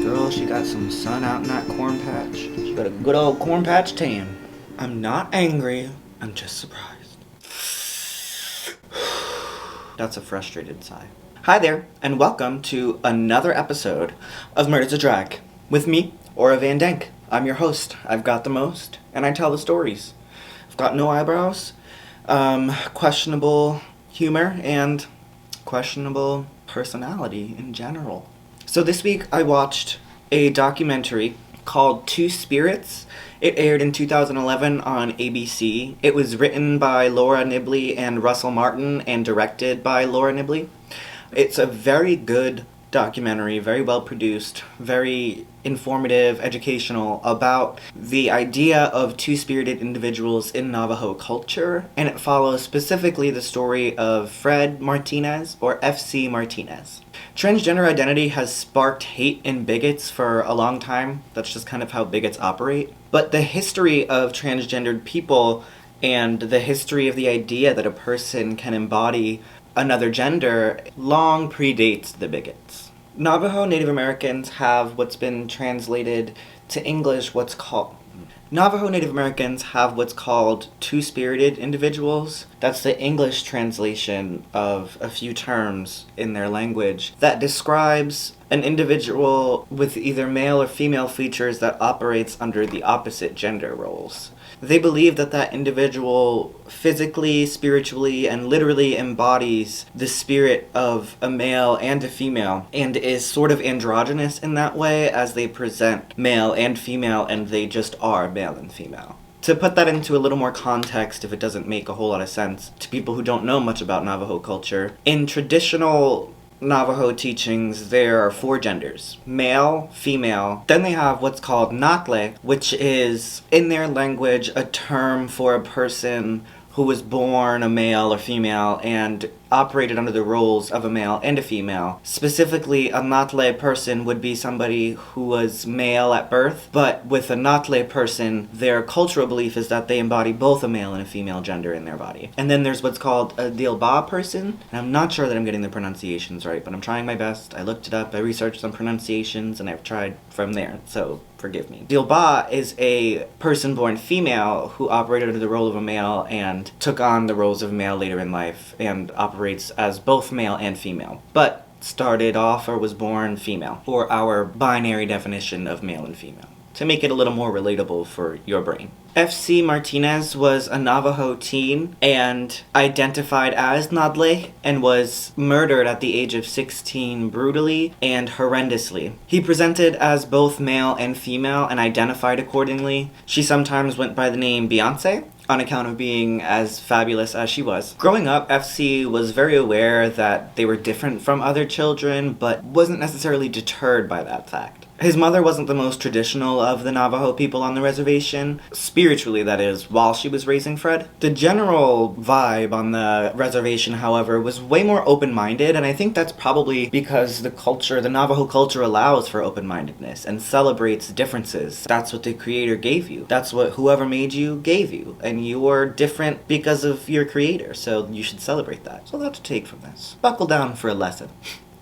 Girl, she got some sun out in that corn patch. She got a good old corn patch tan. I'm not angry, I'm just surprised. That's a frustrated sigh. Hi there, and welcome to another episode of Murder's a Drag. With me, Aura Van Dank. I'm your host. I've got the most, and I tell the stories. I've got no eyebrows, questionable humor, and questionable personality in general. So this week I watched a documentary called Two Spirits. It aired in 2011 on ABC. It was written by Laura Nibley and Russell Martin and directed by Laura Nibley. It's a very good documentary, very well produced, very informative, educational, about the idea of two-spirited individuals in Navajo culture, and it follows specifically the story of Fred Martinez, or FC Martinez. Transgender identity has sparked hate and bigots for a long time. That's just kind of how bigots operate. But the history of transgendered people and the history of the idea that a person can embody another gender long predates the bigots. Navajo Native Americans have what's been translated to English Navajo Native Americans have what's called two-spirited individuals. That's the English translation of a few terms in their language that describes an individual with either male or female features that operates under the opposite gender roles. They believe that that individual physically, spiritually, and literally embodies the spirit of a male and a female, and is sort of androgynous in that way, as they present male and female, and they just are male and female. To put that into a little more context, if it doesn't make a whole lot of sense to people who don't know much about Navajo culture, in traditional Navajo teachings, there are four genders: male, female. Then they have what's called nádleehí, which is, in their language, a term for a person who was born a male or female and operated under the roles of a male and a female. Specifically, a nádleehí person would be somebody who was male at birth, but with a nádleehí person, their cultural belief is that they embody both a male and a female gender in their body. And then there's what's called a Dilba person, and I'm not sure that I'm getting the pronunciations right, but I'm trying my best. I looked it up, I researched some pronunciations, and I've tried from there, so forgive me. Dilba is a person born female who operated under the role of a male and took on the roles of a male later in life and operates as both male and female, but started off or was born female, for our binary definition of male and female, to make it a little more relatable for your brain. FC Martinez was a Navajo teen and identified as nádleehí and was murdered at the age of 16 brutally and horrendously. He presented as both male and female and identified accordingly. She sometimes went by the name Beyonce, on account of being as fabulous as she was. Growing up, FC was very aware that they were different from other children, but wasn't necessarily deterred by that fact. His mother wasn't the most traditional of the Navajo people on the reservation, spiritually that is, while she was raising Fred. The general vibe on the reservation, however, was way more open-minded, and I think that's probably because the Navajo culture allows for open-mindedness and celebrates differences. That's what the creator gave you. That's what whoever made you gave you, and you are different because of your creator, so you should celebrate that. So that's a take from this. Buckle down for a lesson.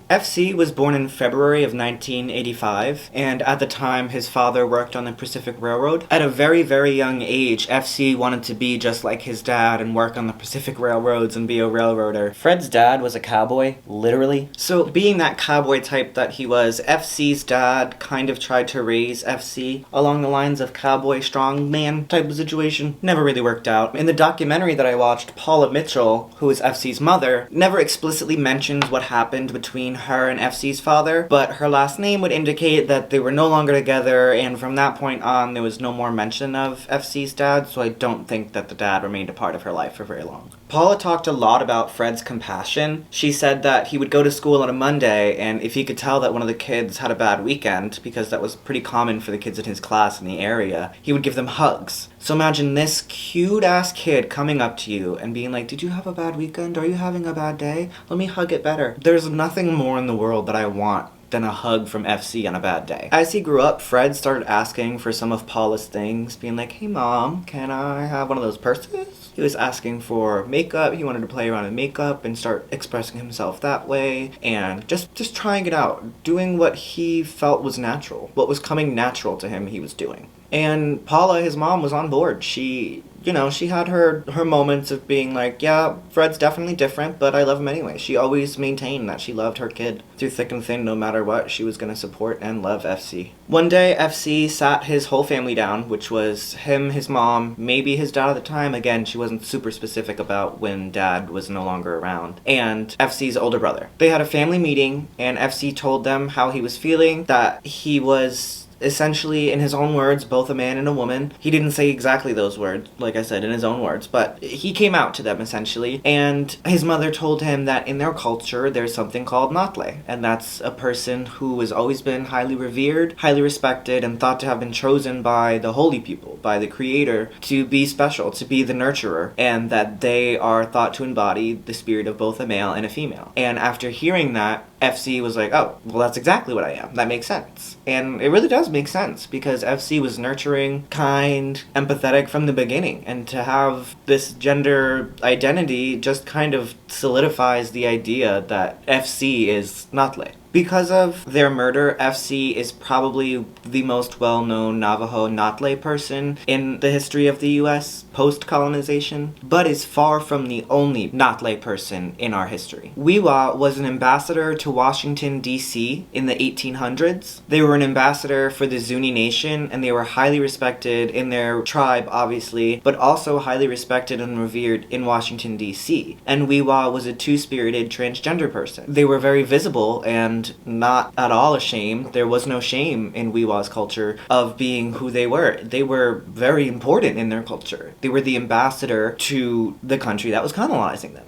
FC was born in February of 1985, and at the time his father worked on the Pacific Railroad. At a very, very young age, FC wanted to be just like his dad and work on the Pacific Railroads and be a railroader. Fred's dad was a cowboy, literally. So being that cowboy type that he was, FC's dad kind of tried to raise FC along the lines of cowboy strongman type of situation. Never really worked out. In the documentary that I watched, Paula Mitchell, who is FC's mother, never explicitly mentions what happened between her and FC's father, but her last name would indicate that they were no longer together, and from that point on there was no more mention of FC's dad, so I don't think that the dad remained a part of her life for very long. Paula talked a lot about Fred's compassion. She said that he would go to school on a Monday, and if he could tell that one of the kids had a bad weekend, because that was pretty common for the kids in his class in the area, he would give them hugs. So imagine this cute-ass kid coming up to you and being like, "Did you have a bad weekend? Are you having a bad day? Let me hug it better." There's nothing more in the world that I want than a hug from FC on a bad day. As he grew up, Fred started asking for some of Paula's things, being like, hey mom, can I have one of those purses? He was asking for makeup. He wanted to play around with makeup and start expressing himself that way, and just trying it out, doing what he felt was natural. What was coming natural to him, he was doing. And Paula, his mom, was on board. She had her moments of being like, yeah, Fred's definitely different, but I love him anyway. She always maintained that she loved her kid. Through thick and thin, no matter what, she was going to support and love FC. One day, FC sat his whole family down, which was him, his mom, maybe his dad at the time. Again, she wasn't super specific about when dad was no longer around. And FC's older brother. They had a family meeting, and FC told them how he was feeling, that he was essentially, in his own words, both a man and a woman. He didn't say exactly those words, like I said, in his own words, but he came out to them, essentially. And his mother told him that in their culture, there's something called nádleehí, and that's a person who has always been highly revered, highly respected, and thought to have been chosen by the holy people, by the Creator, to be special, to be the nurturer, and that they are thought to embody the spirit of both a male and a female. And after hearing that, FC was like, oh, well, that's exactly what I am. That makes sense. And it really does make sense, because FC was nurturing, kind, empathetic from the beginning. And to have this gender identity just kind of solidifies the idea that FC is nádleehí. Because of their murder, FC is probably the most well-known Navajo nádleehí person in the history of the U.S. post-colonization, but is far from the only nádleehí person in our history. Wiwa was an ambassador to Washington, D.C. in the 1800s. They were an ambassador for the Zuni Nation, and they were highly respected in their tribe, obviously, but also highly respected and revered in Washington, D.C. And Wiwa was a two-spirited transgender person. They were very visible and not at all ashamed. There was no shame in Wiwa's culture of being who they were. They were very important in their culture. They were the ambassador to the country that was colonizing them.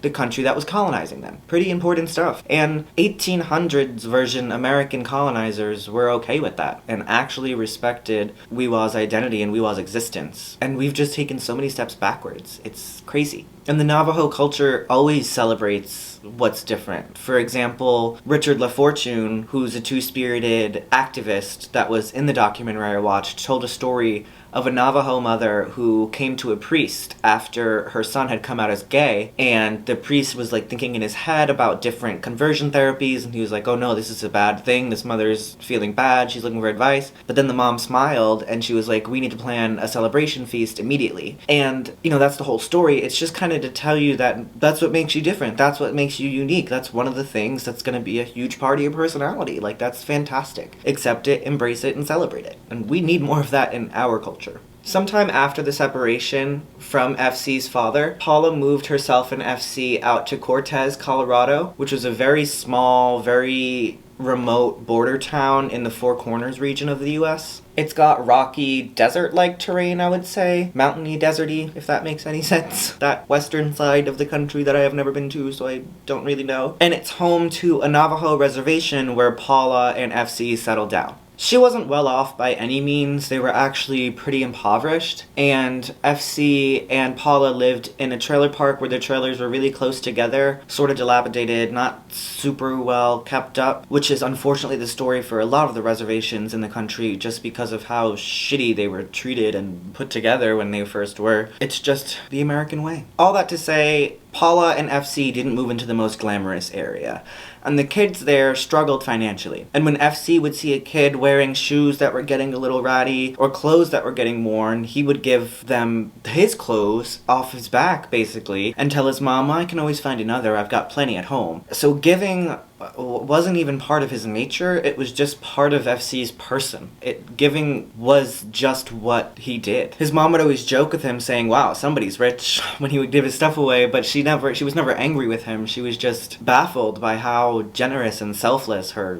The country that was colonizing them. Pretty important stuff. And 1800s version American colonizers were okay with that and actually respected Wiwa's identity and Wiwa's existence. And we've just taken so many steps backwards. It's crazy. And the Navajo culture always celebrates what's different. For example, Richard LaFortune, who's a two-spirited activist that was in the documentary I watched, told a story of a Navajo mother who came to a priest after her son had come out as gay, and the priest was like thinking in his head about different conversion therapies, and he was like, oh no, this is a bad thing, this mother's feeling bad, she's looking for advice. But then the mom smiled, and she was like, we need to plan a celebration feast immediately. And, that's the whole story. It's just kind of to tell you that that's what makes you different, that's what makes you unique, that's one of the things that's going to be a huge part of your personality. Like, that's fantastic. Accept it, embrace it, and celebrate it. And we need more of that in our culture. Sometime after the separation from FC's father, Paula moved herself and FC out to Cortez, Colorado, which was a very small, very remote border town in the Four Corners region of the U.S. It's got rocky, desert-like terrain, I would say. Mountainy, deserty, if that makes any sense. That western side of the country that I have never been to, so I don't really know. And it's home to a Navajo reservation where Paula and FC settled down. She wasn't well off by any means. They were actually pretty impoverished, and FC and Paula lived in a trailer park where their trailers were really close together, sort of dilapidated, not super well kept up, which is unfortunately the story for a lot of the reservations in the country just because of how shitty they were treated and put together when they first were. It's just the American way. All that to say, Paula and FC didn't move into the most glamorous area, and the kids there struggled financially. And when FC would see a kid wearing shoes that were getting a little ratty or clothes that were getting worn, he would give them his clothes off his back, basically, and tell his mom, I can always find another, I've got plenty at home. So giving wasn't even part of his nature, it was just part of FC's person. Giving was just what he did. His mom would always joke with him saying, wow, somebody's rich, when he would give his stuff away, but she was never angry with him. She was just baffled by how generous and selfless her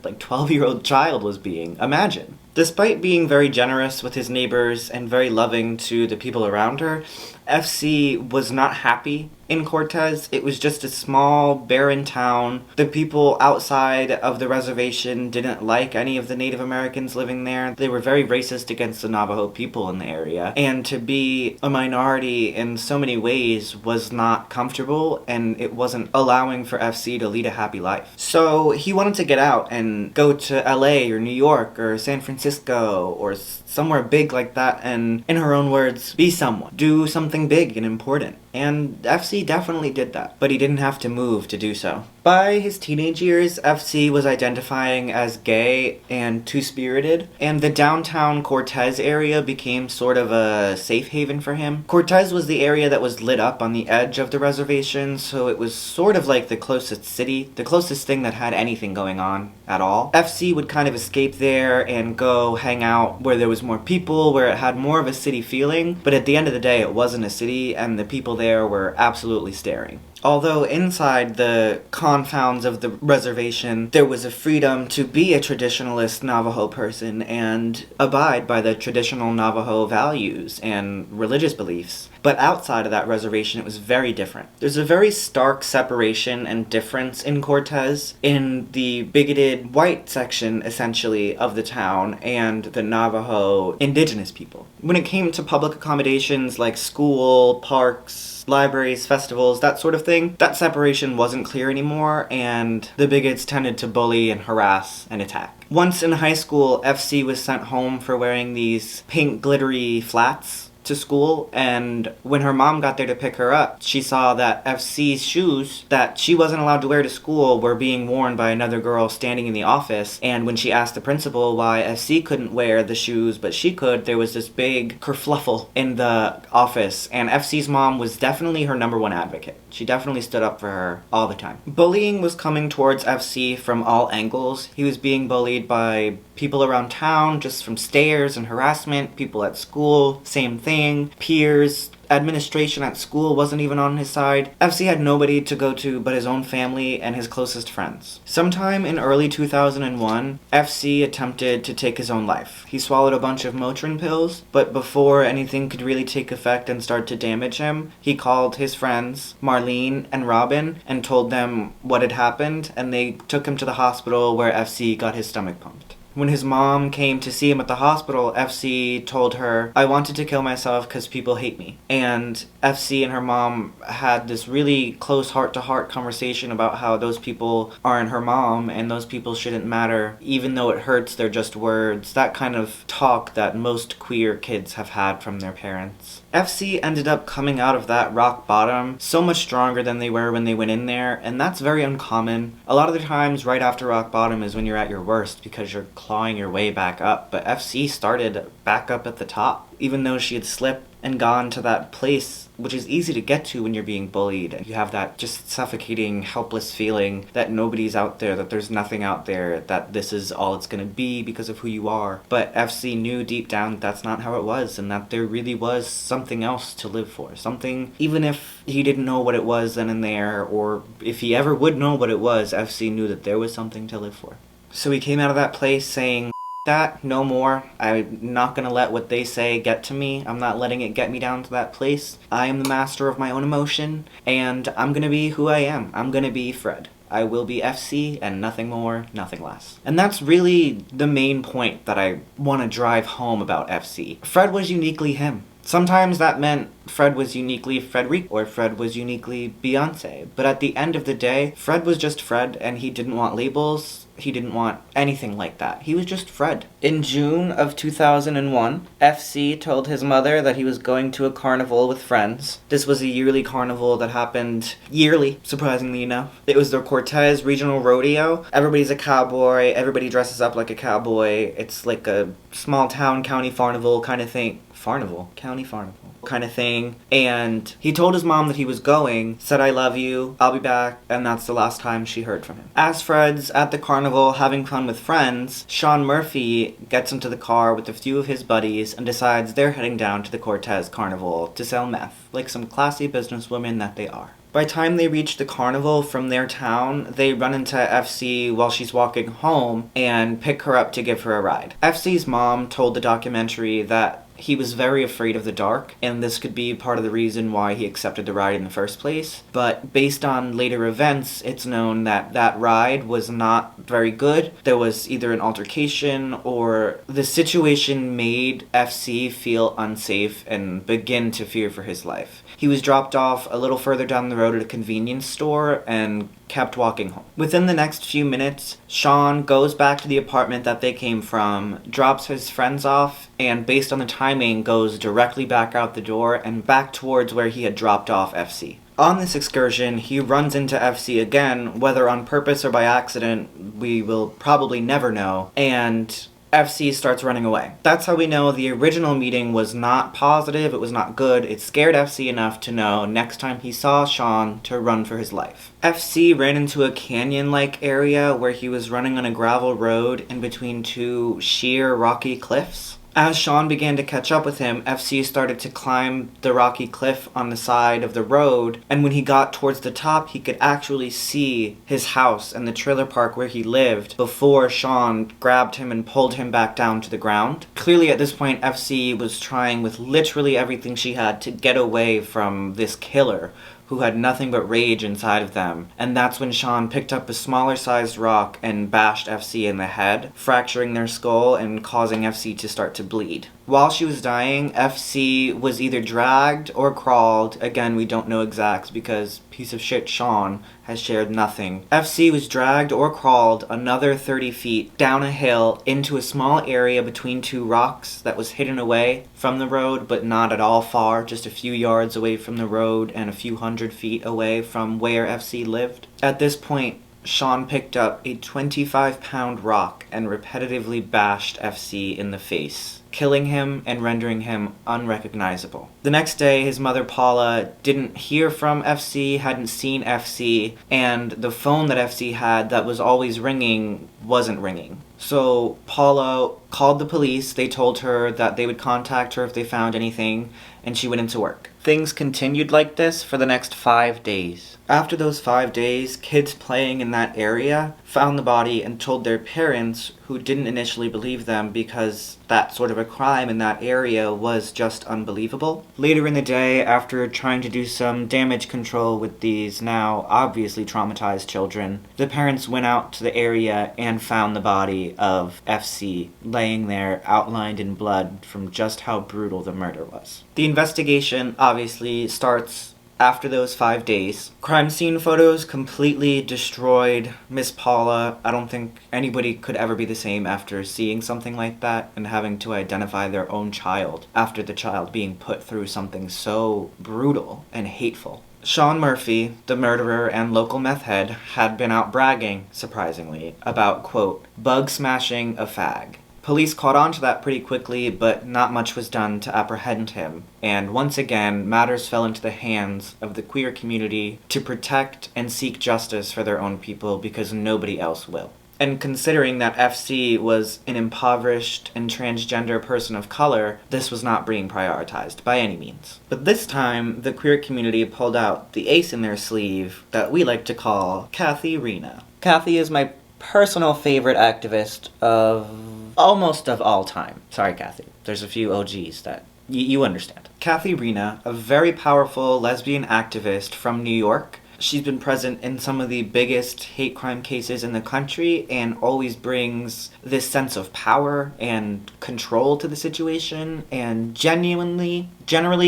like 12-year-old child was being. Imagine. Despite being very generous with his neighbors and very loving to the people around her, FC was not happy in Cortez. It was just a small, barren town. The people outside of the reservation didn't like any of the Native Americans living there. They were very racist against the Navajo people in the area. And to be a minority in so many ways was not comfortable, and it wasn't allowing for FC to lead a happy life. So he wanted to get out and go to LA or New York or San Francisco or somewhere big like that, and in her own words, be someone. Do something big and important. And FC definitely did that, but he didn't have to move to do so. By his teenage years, FC was identifying as gay and two-spirited, and the downtown Cortez area became sort of a safe haven for him. Cortez was the area that was lit up on the edge of the reservation, so it was sort of like the closest city, the closest thing that had anything going on at all. FC would kind of escape there and go hang out where there was more people, where it had more of a city feeling, but at the end of the day, it wasn't a city, and the people there were absolutely staring. Although inside the confounds of the reservation, there was a freedom to be a traditionalist Navajo person and abide by the traditional Navajo values and religious beliefs. But outside of that reservation, it was very different. There's a very stark separation and difference in Cortez in the bigoted white section, essentially, of the town and the Navajo indigenous people. When it came to public accommodations like school, parks, libraries, festivals, that sort of thing, that separation wasn't clear anymore, and the bigots tended to bully and harass and attack. Once in high school, FC was sent home for wearing these pink glittery flats to school, and when her mom got there to pick her up, she saw that FC's shoes that she wasn't allowed to wear to school were being worn by another girl standing in the office, and when she asked the principal why FC couldn't wear the shoes but she could, there was this big kerfluffle in the office, and FC's mom was definitely her number one advocate. She definitely stood up for her all the time. Bullying was coming towards FC from all angles. He was being bullied by people around town, just from stares and harassment, people at school, same thing, peers, administration at school wasn't even on his side. FC had nobody to go to but his own family and his closest friends. Sometime in early 2001, FC attempted to take his own life. He swallowed a bunch of Motrin pills, but before anything could really take effect and start to damage him, he called his friends, Marlene and Robin, and told them what had happened, and they took him to the hospital where FC got his stomach pumped. When his mom came to see him at the hospital, FC told her, "I wanted to kill myself because people hate me." And FC and her mom had this really close heart-to-heart conversation about how those people aren't her mom and those people shouldn't matter. Even though it hurts, they're just words. That kind of talk that most queer kids have had from their parents. FC ended up coming out of that rock bottom so much stronger than they were when they went in there, and that's very uncommon. A lot of the times right after rock bottom is when you're at your worst because you're clawing your way back up, but FC started back up at the top. Even though she had slipped and gone to that place, which is easy to get to when you're being bullied. You have that just suffocating, helpless feeling that nobody's out there, that there's nothing out there, that this is all it's gonna be because of who you are. But FC knew deep down that that's not how it was, and that there really was something else to live for. Something, even if he didn't know what it was then and there, or if he ever would know what it was, FC knew that there was something to live for. So he came out of that place saying, that, no more. I'm not gonna let what they say get to me. I'm not letting it get me down to that place. I am the master of my own emotion, and I'm gonna be who I am. I'm gonna be Fred. I will be FC and nothing more, nothing less. And that's really the main point that I want to drive home about FC. Fred was uniquely him. Sometimes that meant Fred was uniquely Frederic or Fred was uniquely Beyonce. But at the end of the day, Fred was just Fred, and he didn't want labels. He didn't want anything like that. He was just Fred. In June of 2001, FC told his mother that he was going to a carnival with friends. This was a yearly carnival that happened yearly, surprisingly enough. It was the Cortez Regional Rodeo. Everybody's a cowboy. Everybody dresses up like a cowboy. It's like a small town county carnival kind of thing. County carnival kind of thing. And he told his mom that he was going, said, "I love you, I'll be back," and that's the last time she heard from him. As Fred's at the carnival having fun with friends, Sean Murphy gets into the car with a few of his buddies and decides they're heading down to the Cortez carnival to sell meth, like some classy businesswomen that they are. By the time they reach the carnival from their town, they run into FC while she's walking home and pick her up to give her a ride. FC's mom told the documentary that he was very afraid of the dark, and this could be part of the reason why he accepted the ride in the first place. But based on later events, it's known that that ride was not very good. There was either an altercation, or the situation made FC feel unsafe and begin to fear for his life. He was dropped off a little further down the road at a convenience store and kept walking home. Within the next few minutes, Sean goes back to the apartment that they came from, drops his friends off, and based on the timing, goes directly back out the door and back towards where he had dropped off FC. On this excursion, he runs into FC again, whether on purpose or by accident, we will probably never know, and FC starts running away. That's how we know the original meeting was not positive, it was not good. It scared FC enough to know next time he saw Sean to run for his life. FC ran into a canyon-like area where he was running on a gravel road in between two sheer rocky cliffs. As Sean began to catch up with him, FC started to climb the rocky cliff on the side of the road, and when he got towards the top, he could actually see his house and the trailer park where he lived before Sean grabbed him and pulled him back down to the ground. Clearly at this point, FC was trying with literally everything she had to get away from this killer who had nothing but rage inside of them. And that's when Sean picked up a smaller sized rock and bashed FC in the head, fracturing their skull and causing FC to start to bleed. While she was dying, FC was either dragged or crawled. Again, we don't know exacts because piece of shit Sean has shared nothing. FC was dragged or crawled another 30 feet down a hill into a small area between two rocks that was hidden away from the road, but not at all far, just a few yards away from the road and a few hundred feet away from where FC lived. At this point, Sean picked up a 25-pound rock and repetitively bashed FC in the face, killing him and rendering him unrecognizable. The next day, his mother Paula didn't hear from FC, hadn't seen FC, and the phone that FC had that was always ringing wasn't ringing. So Paula called the police. They told her that they would contact her if they found anything, and she went into work. Things continued like this for the next 5 days. After those 5 days, kids playing in that area found the body and told their parents, who didn't initially believe them because that sort of a crime in that area was just unbelievable. Later in the day, after trying to do some damage control with these now obviously traumatized children, the parents went out to the area and found the body of FC laying there outlined in blood from just how brutal the murder was. The investigation obviously starts after those 5 days. Crime scene photos completely destroyed Miss Paula. I don't think anybody could ever be the same after seeing something like that and having to identify their own child after the child being put through something so brutal and hateful. Sean Murphy, the murderer and local meth head, had been out bragging, surprisingly, about, quote, bug smashing a fag. Police caught on to that pretty quickly, but not much was done to apprehend him. And once again, matters fell into the hands of the queer community to protect and seek justice for their own people because nobody else will. And considering that FC was an impoverished and transgender person of color, this was not being prioritized by any means. But this time, the queer community pulled out the ace in their sleeve that we like to call Kathy Rena. Kathy is my personal favorite activist of almost of all time. Sorry, Kathy. There's a few OGs that you understand. Kathy Rena, a very powerful lesbian activist from New York. She's been present in some of the biggest hate crime cases in the country and always brings this sense of power and control to the situation. And generally,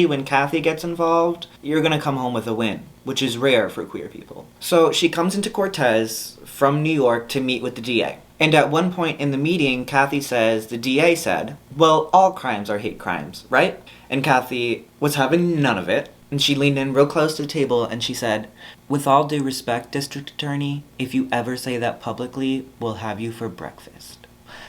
when Kathy gets involved, you're gonna come home with a win, which is rare for queer people. So she comes into Cortez from New York to meet with the DA. And at one point in the meeting, Kathy says, the DA said, well, all crimes are hate crimes, right? And Kathy was having none of it. And she leaned in real close to the table and she said, with all due respect, District Attorney, if you ever say that publicly, we'll have you for breakfast.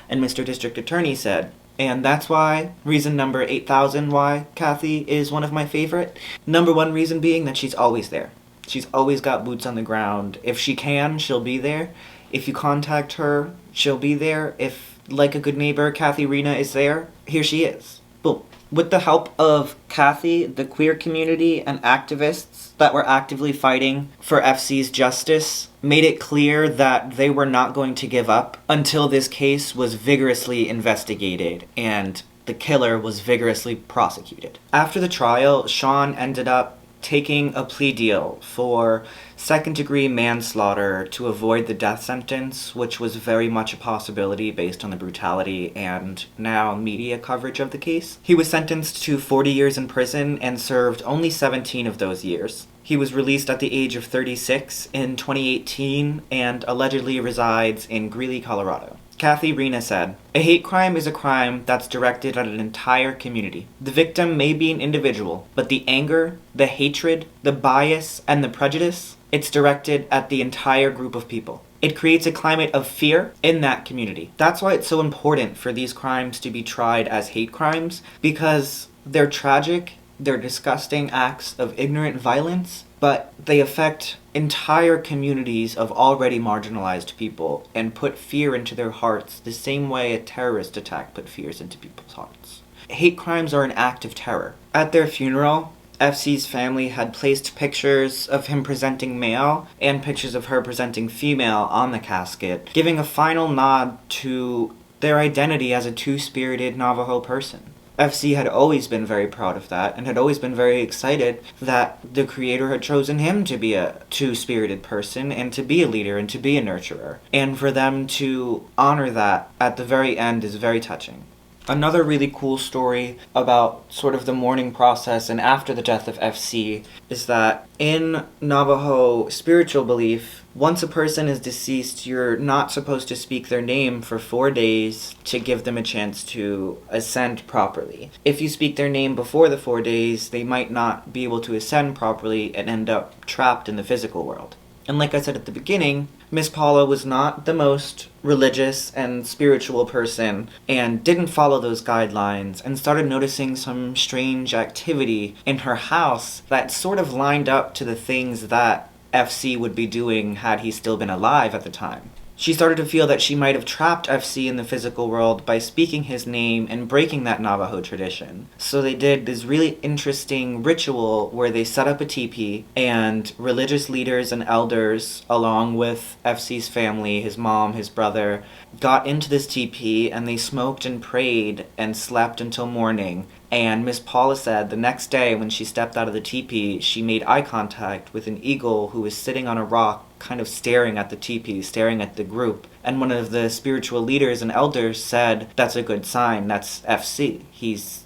And Mr. District Attorney said, and that's why, reason number 8,000 why Kathy is one of my favorite. Number one reason being that she's always there. She's always got boots on the ground. If she can, she'll be there. If you contact her, she'll be there. If, like a good neighbor, Kathy Rena is there, here she is. Boom. With the help of Kathy, the queer community, and activists that were actively fighting for FC's justice made it clear that they were not going to give up until this case was vigorously investigated and the killer was vigorously prosecuted. After the trial, Sean ended up taking a plea deal for second-degree manslaughter to avoid the death sentence, which was very much a possibility based on the brutality and now media coverage of the case. He was sentenced to 40 years in prison and served only 17 of those years. He was released at the age of 36 in 2018 and allegedly resides in Greeley, Colorado. Kathy Rena said, "A hate crime is a crime that's directed at an entire community. The victim may be an individual, but the anger, the hatred, the bias, and the prejudice, it's directed at the entire group of people. It creates a climate of fear in that community." That's why it's so important for these crimes to be tried as hate crimes, because they're tragic, they're disgusting acts of ignorant violence, but they affect entire communities of already marginalized people and put fear into their hearts the same way a terrorist attack put fears into people's hearts. Hate crimes are an act of terror. At their funeral, FC's family had placed pictures of him presenting male and pictures of her presenting female on the casket, giving a final nod to their identity as a two-spirited Navajo person. FC had always been very proud of that and had always been very excited that the creator had chosen him to be a two-spirited person and to be a leader and to be a nurturer. And for them to honor that at the very end is very touching. Another really cool story about sort of the mourning process and after the death of FC is that in Navajo spiritual belief, once a person is deceased, you're not supposed to speak their name for 4 days to give them a chance to ascend properly. If you speak their name before the 4 days, they might not be able to ascend properly and end up trapped in the physical world. And like I said at the beginning, Miss Paula was not the most religious and spiritual person and didn't follow those guidelines and started noticing some strange activity in her house that sort of lined up to the things that FC would be doing had he still been alive at the time. She started to feel that she might have trapped FC in the physical world by speaking his name and breaking that Navajo tradition. So they did this really interesting ritual where they set up a teepee and religious leaders and elders, along with FC's family, his mom, his brother, got into this teepee and they smoked and prayed and slept until morning. And Miss Paula said the next day when she stepped out of the teepee, she made eye contact with an eagle who was sitting on a rock, kind of staring at the teepee, staring at the group. And one of the spiritual leaders and elders said, "That's a good sign, that's FC. He's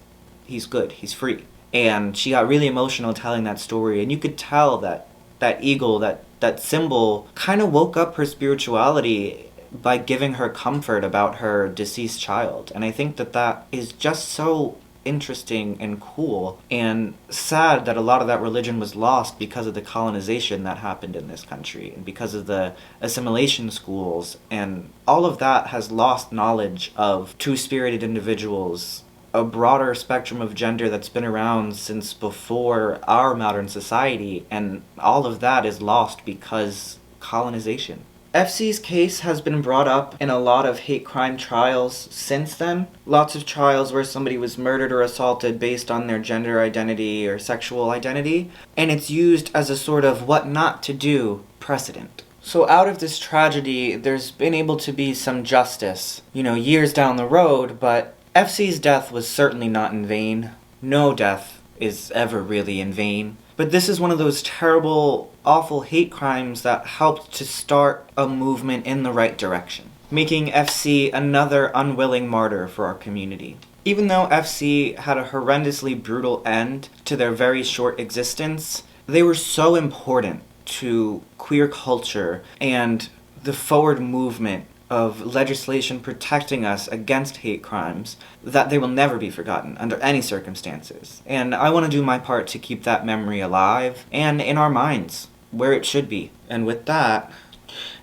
good, he's free." And she got really emotional telling that story, and you could tell that that eagle, that symbol, kind of woke up her spirituality by giving her comfort about her deceased child. And I think that that is just so interesting and cool and sad that a lot of that religion was lost because of the colonization that happened in this country and because of the assimilation schools, and all of that has lost knowledge of two-spirited individuals, a broader spectrum of gender that's been around since before our modern society, and all of that is lost because colonization. FC's case has been brought up in a lot of hate crime trials since then. Lots of trials where somebody was murdered or assaulted based on their gender identity or sexual identity, and it's used as a sort of what not to do precedent. So out of this tragedy, there's been able to be some justice, years down the road, but FC's death was certainly not in vain. No death is ever really in vain. But this is one of those terrible, awful hate crimes that helped to start a movement in the right direction, making FC another unwilling martyr for our community. Even though FC had a horrendously brutal end to their very short existence, they were so important to queer culture and the forward movement of legislation protecting us against hate crimes that they will never be forgotten under any circumstances. And I want to do my part to keep that memory alive and in our minds, where it should be. And with that,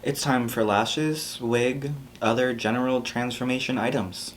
it's time for lashes, wig, other general transformation items.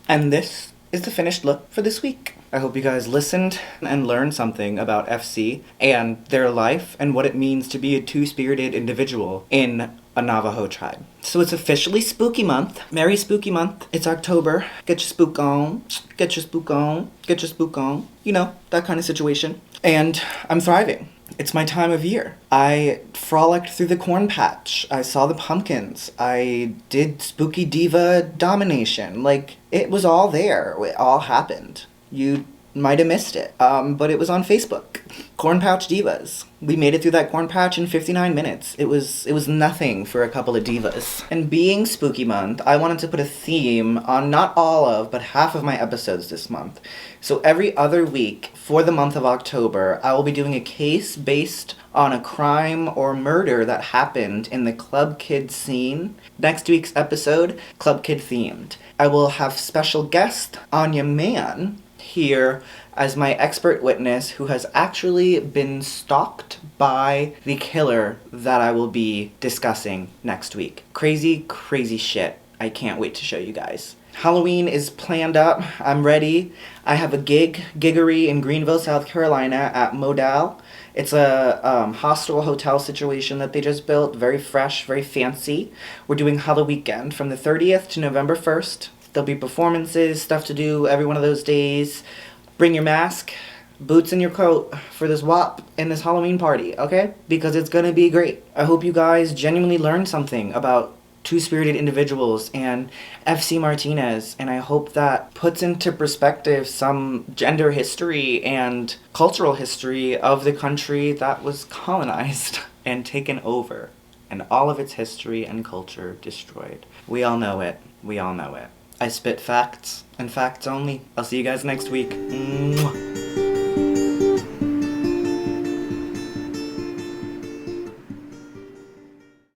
And this is the finished look for this week. I hope you guys listened and learned something about FC and their life and what it means to be a two-spirited individual in a Navajo tribe. So it's officially spooky month. Merry spooky month. It's October. Get your spook on. Get your spook on. Get your spook on. That kind of situation. And I'm thriving. It's my time of year. I frolicked through the corn patch. I saw the pumpkins. I did spooky diva domination. Like, it was all there. It all happened. You might have missed it. But it was on Facebook. Corn Pouch Divas. We made it through that corn patch in 59 minutes. It was nothing for a couple of divas. And being Spooky Month, I wanted to put a theme on not all of, but half of my episodes this month. So every other week for the month of October, I will be doing a case based on a crime or murder that happened in the Club Kid scene. Next week's episode, Club Kid themed. I will have special guest Anya Mann here as my expert witness who has actually been stalked by the killer that I will be discussing next week. Crazy, crazy shit. I can't wait to show you guys. Halloween is planned up. I'm ready. I have a giggery in Greenville, South Carolina at Modal. It's a hostel hotel situation that they just built. Very fresh, very fancy. We're doing Halloween weekend from the 30th to November 1st. There'll be performances, stuff to do every one of those days. Bring your mask, boots and your coat for this WAP and this Halloween party, okay? Because it's gonna be great. I hope you guys genuinely learned something about two-spirited individuals and FC Martinez, and I hope that puts into perspective some gender history and cultural history of the country that was colonized and taken over, and all of its history and culture destroyed. We all know it. We all know it. I spit facts, and facts only. I'll see you guys next week. Mwah.